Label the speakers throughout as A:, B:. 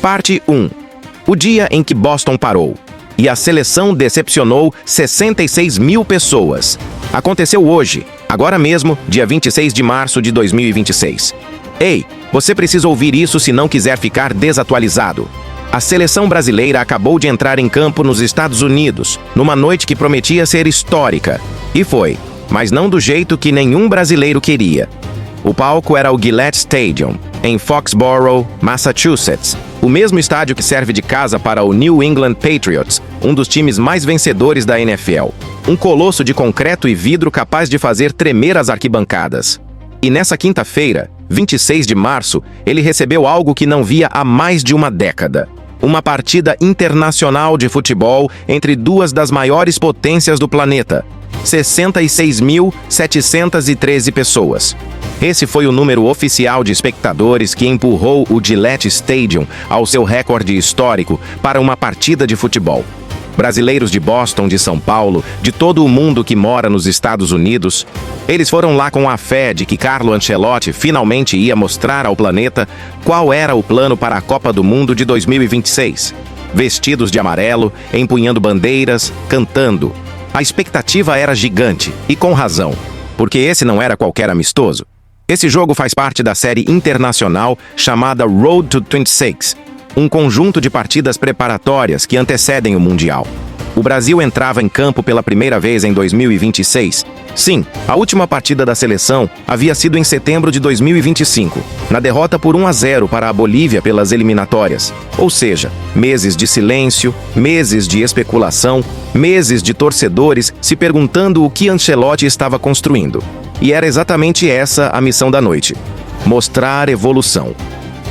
A: Parte 1. O dia em que Boston parou. E a seleção decepcionou 66 mil pessoas. Aconteceu hoje, agora mesmo, dia 26 de março de 2026. Ei, você precisa ouvir isso se não quiser ficar desatualizado. A seleção brasileira acabou de entrar em campo nos Estados Unidos, numa noite que prometia ser histórica. E foi, mas não do jeito que nenhum brasileiro queria. O palco era o Gillette Stadium, em Foxborough, Massachusetts, o mesmo estádio que serve de casa para o New England Patriots, um dos times mais vencedores da NFL. Um colosso de concreto e vidro capaz de fazer tremer as arquibancadas. E nessa quinta-feira, 26 de março, ele recebeu algo que não via há mais de uma década. Uma partida internacional de futebol entre duas das maiores potências do planeta. 66.713 pessoas. Esse foi o número oficial de espectadores que empurrou o Gillette Stadium ao seu recorde histórico para uma partida de futebol. Brasileiros de Boston, de São Paulo, de todo o mundo que mora nos Estados Unidos, eles foram lá com a fé de que Carlo Ancelotti finalmente ia mostrar ao planeta qual era o plano para a Copa do Mundo de 2026. Vestidos de amarelo, empunhando bandeiras, cantando. A expectativa era gigante, e com razão, porque esse não era qualquer amistoso. Esse jogo faz parte da série internacional chamada Road to 26, um conjunto de partidas preparatórias que antecedem o Mundial. O Brasil entrava em campo pela primeira vez em 2026. Sim, a última partida da seleção havia sido em setembro de 2025, na derrota por 1-0 para a Bolívia pelas eliminatórias. Ou seja, meses de silêncio, meses de especulação, meses de torcedores se perguntando o que Ancelotti estava construindo. E era exatamente essa a missão da noite: mostrar evolução.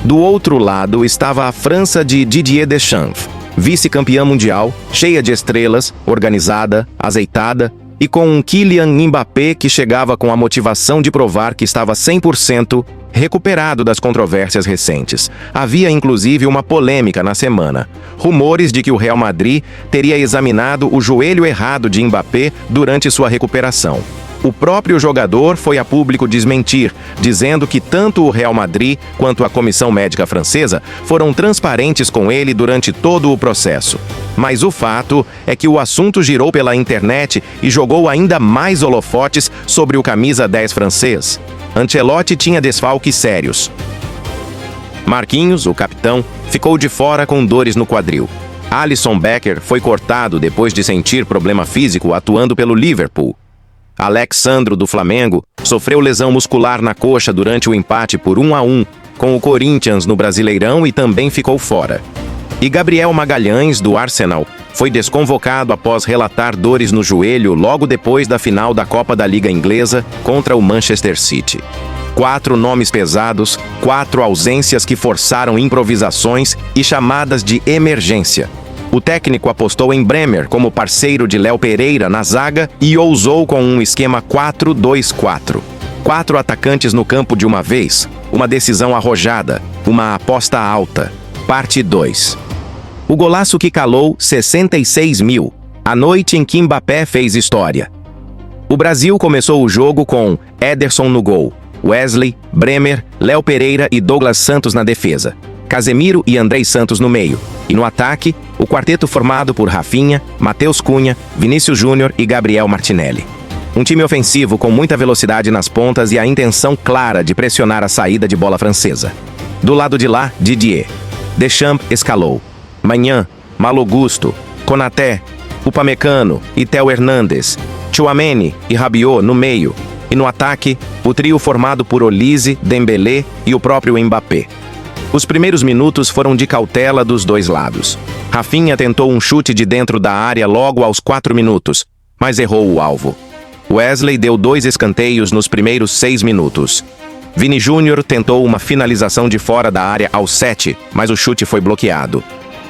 A: Do outro lado estava a França de Didier Deschamps, vice-campeã mundial, cheia de estrelas, organizada, azeitada, e com um Kylian Mbappé que chegava com a motivação de provar que estava 100% recuperado das controvérsias recentes. Havia inclusive uma polêmica na semana. Rumores de que o Real Madrid teria examinado o joelho errado de Mbappé durante sua recuperação. O próprio jogador foi a público desmentir, dizendo que tanto o Real Madrid quanto a comissão médica francesa foram transparentes com ele durante todo o processo. Mas o fato é que o assunto girou pela internet e jogou ainda mais holofotes sobre o camisa 10 francês. Ancelotti tinha desfalques sérios. Marquinhos, o capitão, ficou de fora com dores no quadril. Alisson Becker foi cortado depois de sentir problema físico atuando pelo Liverpool. Alex Sandro, do Flamengo, sofreu lesão muscular na coxa durante o empate por 1-1 com o Corinthians no Brasileirão e também ficou fora. E Gabriel Magalhães, do Arsenal, foi desconvocado após relatar dores no joelho logo depois da final da Copa da Liga Inglesa contra o Manchester City. 4 nomes pesados, 4 ausências que forçaram improvisações e chamadas de emergência. O técnico apostou em Bremer como parceiro de Léo Pereira na zaga e ousou com um esquema 4-2-4. 4 atacantes no campo de uma vez, uma decisão arrojada, uma aposta alta. Parte 2. O golaço que calou 66 mil. A noite em que Mbappé fez história. O Brasil começou o jogo com Ederson no gol, Wesley, Bremer, Léo Pereira e Douglas Santos na defesa, Casemiro e Andrei Santos no meio. E no ataque, o quarteto formado por Rafinha, Matheus Cunha, Vinícius Júnior e Gabriel Martinelli. Um time ofensivo com muita velocidade nas pontas e a intenção clara de pressionar a saída de bola francesa. Do lado de lá, Didier. Deschamps escalou. Maignan, Malo Gusto, Konaté, Upamecano e Theo Hernandes, Tchouaméni e Rabiot no meio. E no ataque, o trio formado por Olise, Dembélé e o próprio Mbappé. Os primeiros minutos foram de cautela dos dois lados. Rafinha tentou um chute de dentro da área logo aos 4 minutos, mas errou o alvo. Wesley deu 2 escanteios nos primeiros 6 minutos. Vini Júnior tentou uma finalização de fora da área aos 7, mas o chute foi bloqueado.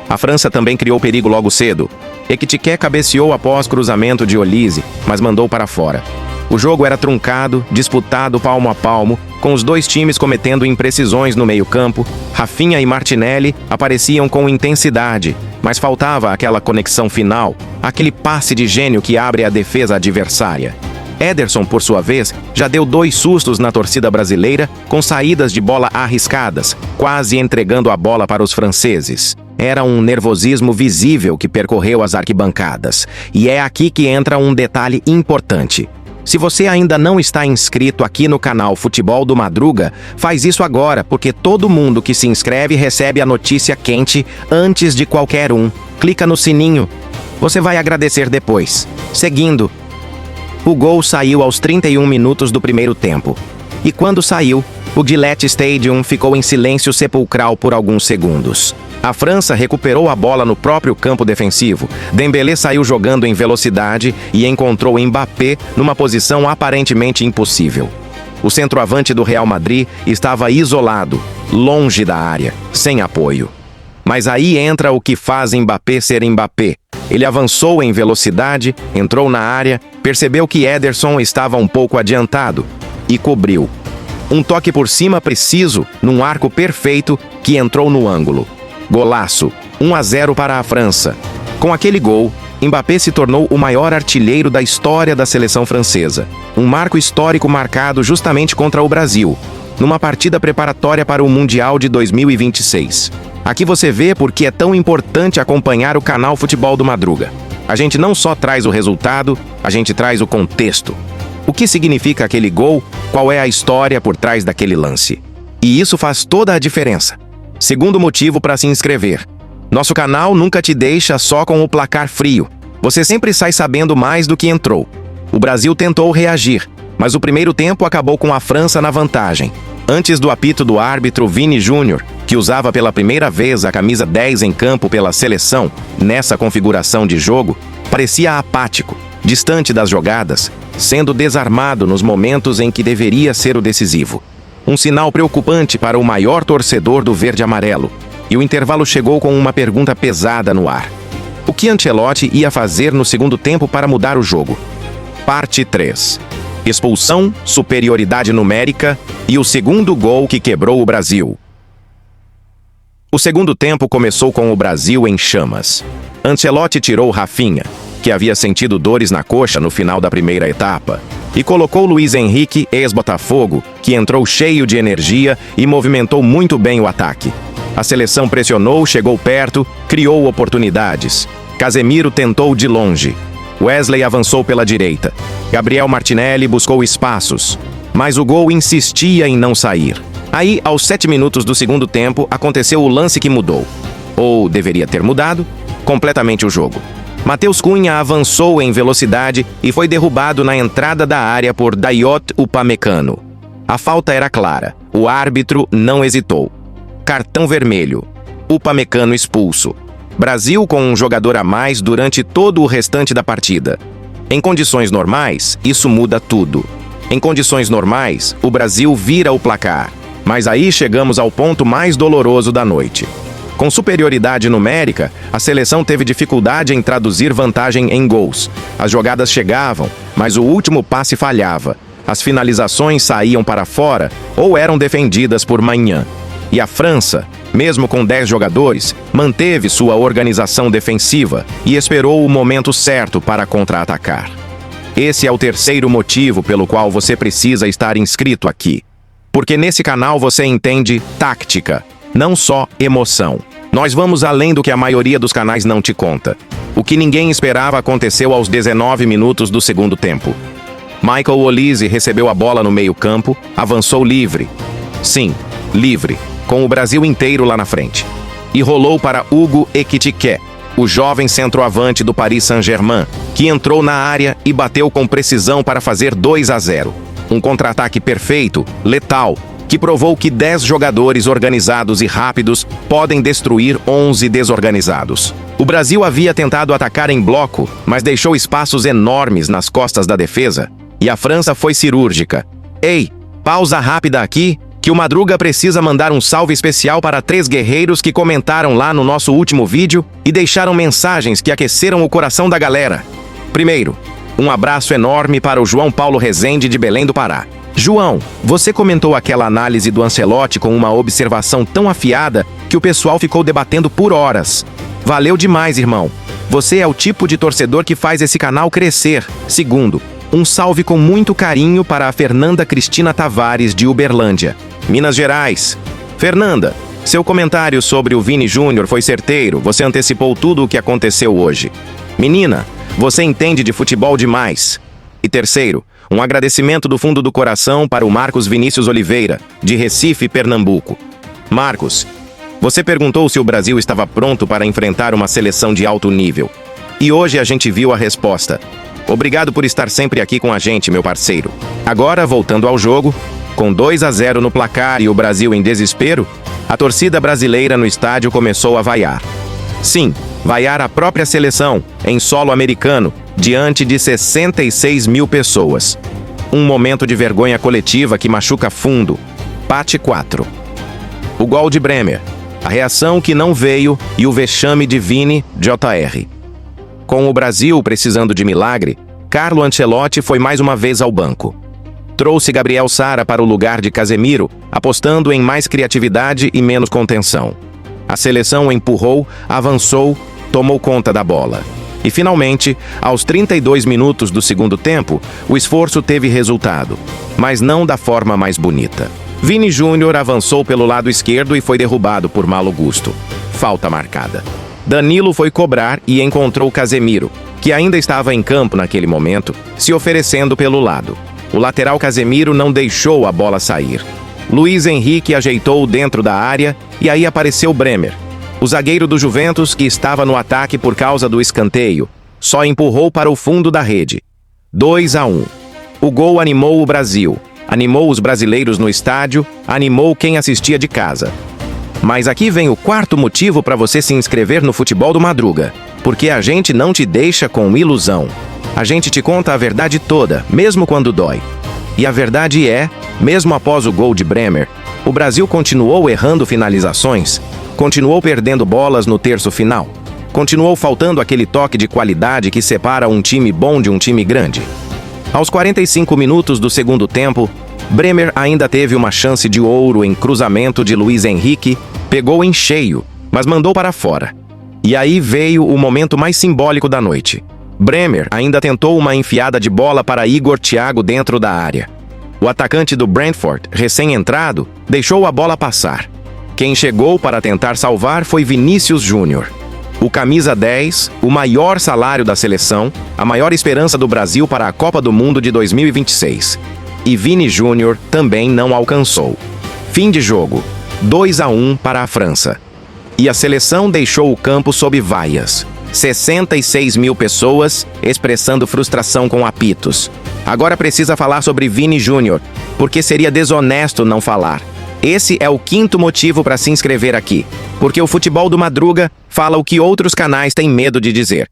A: A França também criou perigo logo cedo. Ekitike cabeceou após cruzamento de Olise, mas mandou para fora. O jogo era truncado, disputado palmo a palmo, com os dois times cometendo imprecisões no meio-campo. Rafinha e Martinelli apareciam com intensidade, mas faltava aquela conexão final, aquele passe de gênio que abre a defesa adversária. Ederson, por sua vez, já deu 2 sustos na torcida brasileira com saídas de bola arriscadas, quase entregando a bola para os franceses. Era um nervosismo visível que percorreu as arquibancadas. E é aqui que entra um detalhe importante. Se você ainda não está inscrito aqui no canal Futebol do Madruga, faz isso agora, porque todo mundo que se inscreve recebe a notícia quente antes de qualquer um. Clica no sininho. Você vai agradecer depois. Seguindo. O gol saiu aos 31 minutos do primeiro tempo. E quando saiu, o Gillette Stadium ficou em silêncio sepulcral por alguns segundos. A França recuperou a bola no próprio campo defensivo. Dembélé saiu jogando em velocidade e encontrou Mbappé numa posição aparentemente impossível. O centroavante do Real Madrid estava isolado, longe da área, sem apoio. Mas aí entra o que faz Mbappé ser Mbappé. Ele avançou em velocidade, entrou na área, percebeu que Ederson estava um pouco adiantado e cobriu. Um toque por cima preciso, num arco perfeito, que entrou no ângulo. Golaço, 1-0 para a França. Com aquele gol, Mbappé se tornou o maior artilheiro da história da seleção francesa. Um marco histórico marcado justamente contra o Brasil, numa partida preparatória para o Mundial de 2026. Aqui você vê por que é tão importante acompanhar o canal Futebol do Madruga. A gente não só traz o resultado, a gente traz o contexto. O que significa aquele gol? Qual é a história por trás daquele lance? E isso faz toda a diferença. Segundo motivo para se inscrever. Nosso canal nunca te deixa só com o placar frio. Você sempre sai sabendo mais do que entrou. O Brasil tentou reagir, mas o primeiro tempo acabou com a França na vantagem. Antes do apito do árbitro Vini Júnior, que usava pela primeira vez a camisa 10 em campo pela seleção, nessa configuração de jogo, parecia apático, distante das jogadas, sendo desarmado nos momentos em que deveria ser o decisivo. Um sinal preocupante para o maior torcedor do verde-amarelo. E o intervalo chegou com uma pergunta pesada no ar. O que Ancelotti ia fazer no segundo tempo para mudar o jogo? Parte 3. Expulsão, superioridade numérica e o segundo gol que quebrou o Brasil. O segundo tempo começou com o Brasil em chamas. Ancelotti tirou Rafinha, que havia sentido dores na coxa no final da primeira etapa, e colocou Luiz Henrique, ex-Botafogo, que entrou cheio de energia e movimentou muito bem o ataque. A seleção pressionou, chegou perto, criou oportunidades. Casemiro tentou de longe. Wesley avançou pela direita. Gabriel Martinelli buscou espaços, mas o gol insistia em não sair. Aí, aos 7 minutos do segundo tempo, aconteceu o lance que mudou. Ou deveria ter mudado completamente o jogo. Matheus Cunha avançou em velocidade e foi derrubado na entrada da área por Dayot Upamecano. A falta era clara. O árbitro não hesitou. Cartão vermelho. Upamecano expulso. Brasil com um jogador a mais durante todo o restante da partida. Em condições normais, isso muda tudo. Em condições normais, o Brasil vira o placar. Mas aí chegamos ao ponto mais doloroso da noite. Com superioridade numérica, a seleção teve dificuldade em traduzir vantagem em gols. As jogadas chegavam, mas o último passe falhava. As finalizações saíam para fora ou eram defendidas por Maignan. E a França, mesmo com 10 jogadores, manteve sua organização defensiva e esperou o momento certo para contra-atacar. Esse é o terceiro motivo pelo qual você precisa estar inscrito aqui. Porque nesse canal você entende tática, não só emoção. Nós vamos além do que a maioria dos canais não te conta. O que ninguém esperava aconteceu aos 19 minutos do segundo tempo. Michael Olise recebeu a bola no meio-campo, avançou livre. Sim, livre, com o Brasil inteiro lá na frente. E rolou para Hugo Ekitike, o jovem centroavante do Paris Saint-Germain, que entrou na área e bateu com precisão para fazer 2-0. Um contra-ataque perfeito, letal, que provou que 10 jogadores organizados e rápidos podem destruir 11 desorganizados. O Brasil havia tentado atacar em bloco, mas deixou espaços enormes nas costas da defesa, e a França foi cirúrgica. Ei, pausa rápida aqui, que o Madruga precisa mandar um salve especial para 3 guerreiros que comentaram lá no nosso último vídeo e deixaram mensagens que aqueceram o coração da galera. Primeiro, um abraço enorme para o João Paulo Rezende de Belém do Pará. João, você comentou aquela análise do Ancelotti com uma observação tão afiada que o pessoal ficou debatendo por horas. Valeu demais, irmão. Você é o tipo de torcedor que faz esse canal crescer. Segundo, Um salve com muito carinho para a Fernanda Cristina Tavares, de Uberlândia, Minas Gerais. Fernanda, seu comentário sobre o Vini Júnior foi certeiro, você antecipou tudo o que aconteceu hoje. Menina, você entende de futebol demais. E terceiro, um agradecimento do fundo do coração para o Marcos Vinícius Oliveira, de Recife, Pernambuco. Marcos, você perguntou se o Brasil estava pronto para enfrentar uma seleção de alto nível. E hoje a gente viu a resposta. Obrigado por estar sempre aqui com a gente, meu parceiro. Agora, voltando ao jogo, com 2-0 no placar e o Brasil em desespero, a torcida brasileira no estádio começou a vaiar. Sim, vaiar a própria seleção, em solo americano, diante de 66 mil pessoas. Um momento de vergonha coletiva que machuca fundo. Parte 4. O gol de Bremer, a reação que não veio e o vexame de Vini Jr. Com o Brasil precisando de milagre, Carlo Ancelotti foi mais uma vez ao banco. Trouxe Gabriel Sara para o lugar de Casemiro, apostando em mais criatividade e menos contenção. A seleção empurrou, avançou, tomou conta da bola. E finalmente, aos 32 minutos do segundo tempo, o esforço teve resultado, mas não da forma mais bonita. Vini Júnior avançou pelo lado esquerdo e foi derrubado por Malo Gusto. Falta marcada. Danilo foi cobrar e encontrou Casemiro, que ainda estava em campo naquele momento, se oferecendo pelo lado. O lateral Casemiro não deixou a bola sair. Luiz Henrique ajeitou dentro da área e aí apareceu Bremer. O zagueiro do Juventus, que estava no ataque por causa do escanteio, só empurrou para o fundo da rede. 2-1. O gol animou o Brasil, animou os brasileiros no estádio, animou quem assistia de casa. Mas aqui vem o quarto motivo para você se inscrever no Futebol do Madruga. Porque a gente não te deixa com ilusão. A gente te conta a verdade toda, mesmo quando dói. E a verdade é, mesmo após o gol de Bremer, o Brasil continuou errando finalizações, continuou perdendo bolas no terço final, continuou faltando aquele toque de qualidade que separa um time bom de um time grande. Aos 45 minutos do segundo tempo, Bremer ainda teve uma chance de ouro em cruzamento de Luiz Henrique, pegou em cheio, mas mandou para fora. E aí veio o momento mais simbólico da noite. Bremer ainda tentou uma enfiada de bola para Igor Thiago dentro da área. O atacante do Brentford, recém-entrado, deixou a bola passar. Quem chegou para tentar salvar foi Vinícius Júnior. O camisa 10, o maior salário da seleção, a maior esperança do Brasil para a Copa do Mundo de 2026. E Vini Júnior também não alcançou. Fim de jogo. 2-1 para a França. E a seleção deixou o campo sob vaias. 66 mil pessoas expressando frustração com apitos. Agora precisa falar sobre Vini Júnior, porque seria desonesto não falar. Esse é o quinto motivo para se inscrever aqui, porque o Futebol do Madruga fala o que outros canais têm medo de dizer.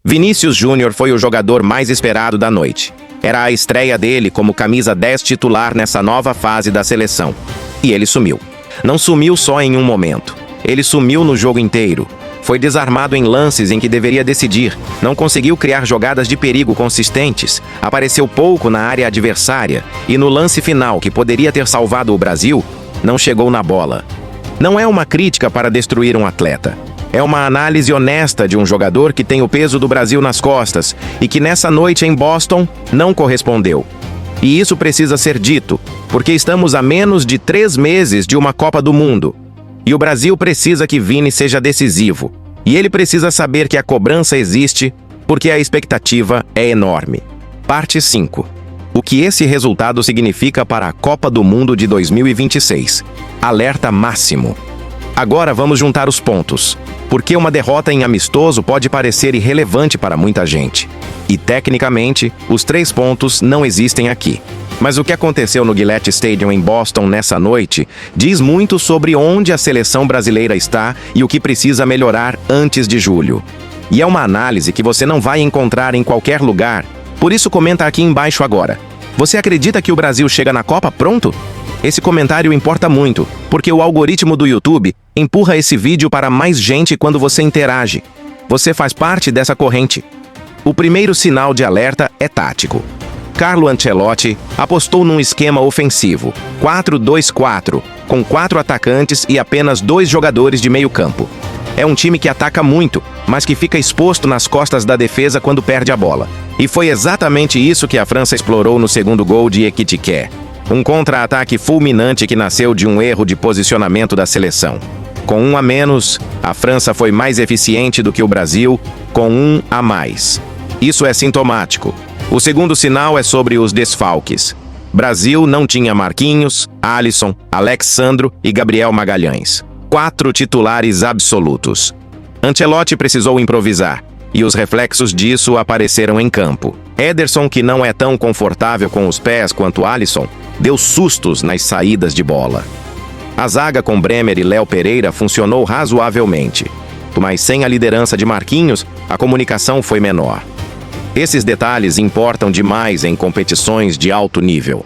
A: Vinícius Júnior foi o jogador mais esperado da noite. Era a estreia dele como camisa 10 titular nessa nova fase da seleção. E ele sumiu. Não sumiu só em um momento. Ele sumiu no jogo inteiro. Foi desarmado em lances em que deveria decidir. Não conseguiu criar jogadas de perigo consistentes. Apareceu pouco na área adversária. E no lance final, que poderia ter salvado o Brasil, não chegou na bola. Não é uma crítica para destruir um atleta. É uma análise honesta de um jogador que tem o peso do Brasil nas costas e que nessa noite em Boston não correspondeu. E isso precisa ser dito, porque estamos a menos de 3 meses de uma Copa do Mundo. E o Brasil precisa que Vini seja decisivo. E ele precisa saber que a cobrança existe, porque a expectativa é enorme. Parte 5. O que esse resultado significa para a Copa do Mundo de 2026. Alerta máximo. Agora vamos juntar os pontos. Porque uma derrota em amistoso pode parecer irrelevante para muita gente. E, tecnicamente, os 3 pontos não existem aqui. Mas o que aconteceu no Gillette Stadium em Boston nessa noite diz muito sobre onde a seleção brasileira está e o que precisa melhorar antes de julho. E é uma análise que você não vai encontrar em qualquer lugar. Por isso comenta aqui embaixo agora. Você acredita que o Brasil chega na Copa pronto? Esse comentário importa muito, porque o algoritmo do YouTube empurra esse vídeo para mais gente quando você interage. Você faz parte dessa corrente. O primeiro sinal de alerta é tático. Carlo Ancelotti apostou num esquema ofensivo, 4-2-4, com 4 atacantes e apenas 2 jogadores de meio campo. É um time que ataca muito, mas que fica exposto nas costas da defesa quando perde a bola. E foi exatamente isso que a França explorou no segundo gol de Ekitike. Um contra-ataque fulminante que nasceu de um erro de posicionamento da seleção. Com 1 a menos, a França foi mais eficiente do que o Brasil, com 1 a mais. Isso é sintomático. O segundo sinal é sobre os desfalques. Brasil não tinha Marquinhos, Alisson, Alexandro e Gabriel Magalhães. 4 titulares absolutos. Ancelotti precisou improvisar, e os reflexos disso apareceram em campo. Ederson, que não é tão confortável com os pés quanto Alisson, deu sustos nas saídas de bola. A zaga com Bremer e Léo Pereira funcionou razoavelmente, mas sem a liderança de Marquinhos, a comunicação foi menor. Esses detalhes importam demais em competições de alto nível.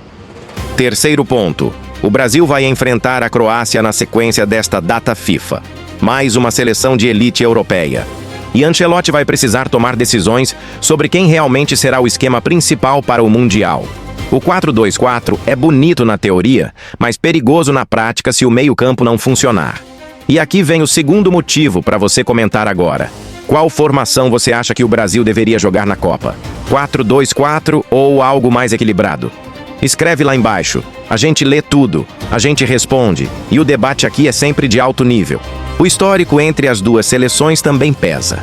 A: Terceiro ponto. O Brasil vai enfrentar a Croácia na sequência desta data FIFA. Mais uma seleção de elite europeia. E Ancelotti vai precisar tomar decisões sobre quem realmente será o esquema principal para o Mundial. O 4-2-4 é bonito na teoria, mas perigoso na prática se o meio-campo não funcionar. E aqui vem o segundo motivo para você comentar agora. Qual formação você acha que o Brasil deveria jogar na Copa? 4-2-4 ou algo mais equilibrado? Escreve lá embaixo. A gente lê tudo, a gente responde, e o debate aqui é sempre de alto nível. O histórico entre as duas seleções também pesa.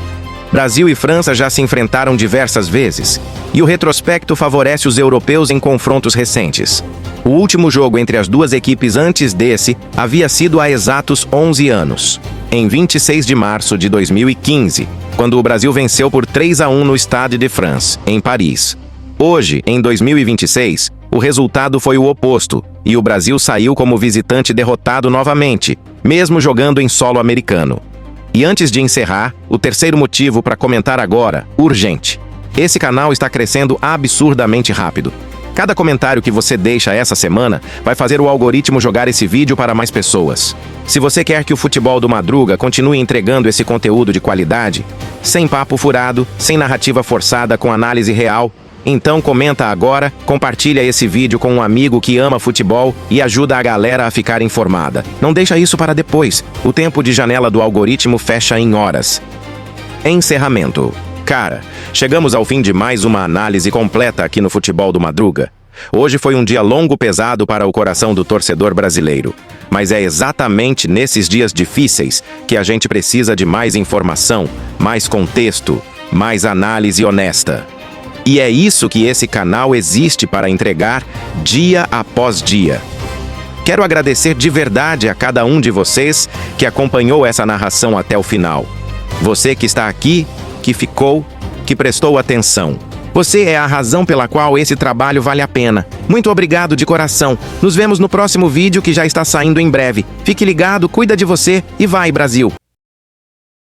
A: Brasil e França já se enfrentaram diversas vezes, e o retrospecto favorece os europeus em confrontos recentes. O último jogo entre as duas equipes antes desse havia sido há exatos 11 anos, em 26 de março de 2015, quando o Brasil venceu por 3 a 1 no Stade de France, em Paris. Hoje, em 2026, o resultado foi o oposto, e o Brasil saiu como visitante derrotado novamente, mesmo jogando em solo americano. E antes de encerrar, o terceiro motivo para comentar agora, urgente. Esse canal está crescendo absurdamente rápido. Cada comentário que você deixa essa semana vai fazer o algoritmo jogar esse vídeo para mais pessoas. Se você quer que o Futebol do Madruga continue entregando esse conteúdo de qualidade, sem papo furado, sem narrativa forçada, com análise real, então comenta agora, compartilha esse vídeo com um amigo que ama futebol e ajuda a galera a ficar informada. Não deixa isso para depois. O tempo de janela do algoritmo fecha em horas. Encerramento. Cara, chegamos ao fim de mais uma análise completa aqui no Futebol do Madruga. Hoje foi um dia longo, pesado para o coração do torcedor brasileiro. Mas é exatamente nesses dias difíceis que a gente precisa de mais informação, mais contexto, mais análise honesta. E é isso que esse canal existe para entregar dia após dia. Quero agradecer de verdade a cada um de vocês que acompanhou essa narração até o final. Você que está aqui, que ficou, que prestou atenção. Você é a razão pela qual esse trabalho vale a pena. Muito obrigado de coração. Nos vemos no próximo vídeo que já está saindo em breve. Fique ligado, cuida de você e vai, Brasil!